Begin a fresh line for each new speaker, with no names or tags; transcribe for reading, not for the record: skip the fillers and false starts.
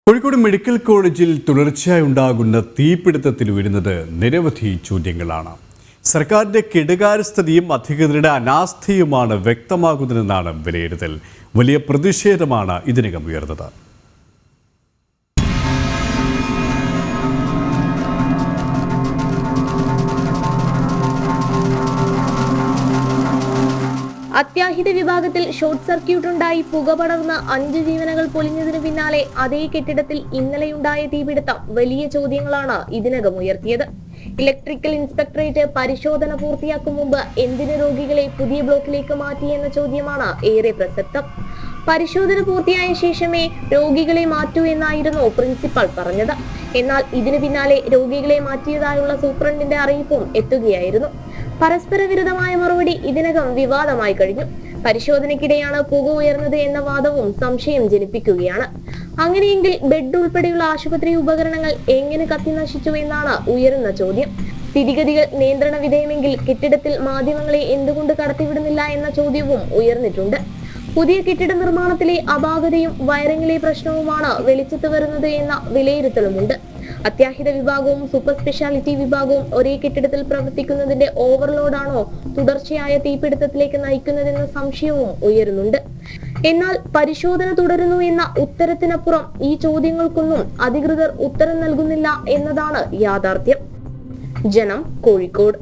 Kozhikode medical കോളേജിൽ തുടർച്ചയായി ഉണ്ടാകുന്ന തീപിടുത്തത്തിൽ വരുന്നത് നിരവധി ചോദ്യങ്ങളാണ്. സർക്കാരിന്റെ കെടുകാര്യസ്ഥതയും അധികൃതരുടെ അനാസ്ഥയുമാണ് വ്യക്തമാകുന്നതെന്നാണ് വിലയിരുത്തൽ. വലിയ പ്രതിഷേധമാണ് ഇതിനകം ഉയർന്നത്.
അത്യാഹിത വിഭാഗത്തിൽ ഷോർട്ട് സർക്യൂട്ട് ഉണ്ടായി പുക പടർന്ന് 5 ജീവനുകൾ പൊലിഞ്ഞതിനു പിന്നാലെ അതേ കെട്ടിടത്തിൽ ഇന്നലെയുണ്ടായ തീപിടുത്തം വലിയ ചോദ്യങ്ങളാണ് ഇതിനകം ഉയർത്തിയത്. ഇലക്ട്രിക്കൽ ഇൻസ്പെക്ടറേറ്റ് പരിശോധന പൂർത്തിയാക്കും മുമ്പ് എന്തിന് രോഗികളെ പുതിയ ബ്ലോക്കിലേക്ക് മാറ്റി എന്ന ചോദ്യമാണ് ഏറെ പ്രസക്തം. പരിശോധന പൂർത്തിയായ ശേഷമേ രോഗികളെ മാറ്റൂ എന്നായിരുന്നു പ്രിൻസിപ്പൽ പറഞ്ഞത്. എന്നാൽ ഇതിനു പിന്നാലെ രോഗികളെ മാറ്റിയതായുള്ള സൂപ്രണ്ടിന്റെ അറിയിപ്പും എത്തുകയായിരുന്നു. പരസ്പര വിരുദ്ധമായ മറുപടി ഇതിനകം വിവാദമായി കഴിഞ്ഞു. പരിശോധനയ്ക്കിടെയാണ് പുക ഉയർന്നത് എന്ന വാദവും സംശയം ജനിപ്പിക്കുകയാണ്. അങ്ങനെയെങ്കിൽ ബെഡ് ഉൾപ്പെടെയുള്ള ആശുപത്രി ഉപകരണങ്ങൾ എങ്ങനെ കത്തിനശിച്ചു എന്നാണ് ഉയരുന്ന ചോദ്യം. സ്ഥിതിഗതികൾ നിയന്ത്രണ വിധേയമെങ്കിൽ കെട്ടിടത്തിൽ മാധ്യമങ്ങളെ എന്തുകൊണ്ട് കടത്തിവിടുന്നില്ല എന്ന ചോദ്യവും ഉയർന്നിട്ടുണ്ട്. പുതിയ കെട്ടിട നിർമ്മാണത്തിലെ അപാകതയും വയറിംഗിലെ പ്രശ്നവുമാണ് വെളിച്ചത്ത് വരുന്നത് എന്ന വിലയിരുത്തലുമുണ്ട്. അത്യാഹിത വിഭാഗവും സൂപ്പർ സ്പെഷ്യാലിറ്റി വിഭാഗവും ഒരേ കെട്ടിടത്തിൽ പ്രവർത്തിക്കുന്നതിന്റെ ഓവർലോഡാണോ തുടർച്ചയായ തീപിടുത്തത്തിലേക്ക് നയിക്കുന്നതെന്ന സംശയവും ഉയരുന്നുണ്ട്. എന്നാൽ പരിശോധന തുടരുന്നു എന്ന ഉത്തരത്തിനപ്പുറം ഈ ചോദ്യങ്ങൾക്കൊന്നും അധികൃതർ ഉത്തരം നൽകുന്നില്ല എന്നതാണ് യാഥാർത്ഥ്യം. ജനം, കോഴിക്കോട്.